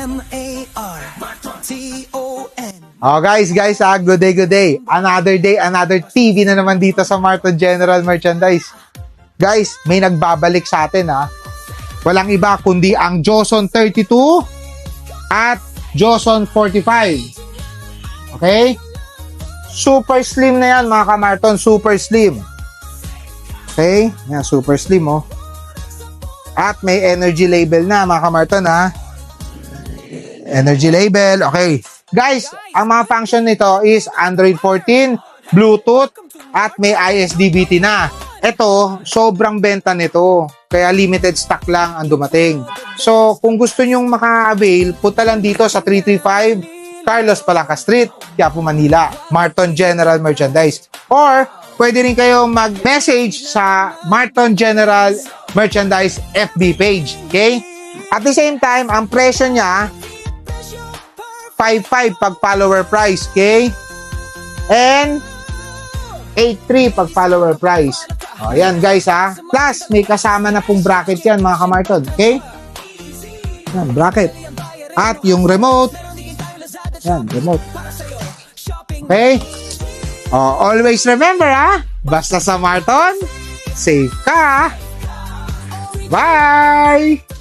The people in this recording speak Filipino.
MARTON. Oh guys, good day. Another day, another TV na naman dito sa Marton General Merchandise. Guys, may nagbabalik sa atin Walang iba kundi ang Joson 32 at Joson 45. Okay? Super slim na yan mga kamarton, super slim. Okay? Yan, super slim At may energy label na mga kamarton Energy label, okay. Guys, ang mga function nito is Android 14, Bluetooth, at may ISDBT na. Ito, sobrang benta nito. Kaya limited stock lang ang dumating. So, kung gusto nyong maka-avail, punta lang dito sa 335 Carlos Palanca Street, Quiapo, Manila. Marton General Merchandise. Or, pwede rin kayo mag-message sa Marton General Merchandise FB page. Okay? At the same time, ang presyo niya, 5.5 pag follower price, okay? And 8.3 pag follower price. O, yan guys Plus, may kasama na pong bracket yan mga kamarton, okay? Yan, bracket. At yung remote. Yan, remote. Okay? O, always remember basta sa Marton, safe ka. Bye!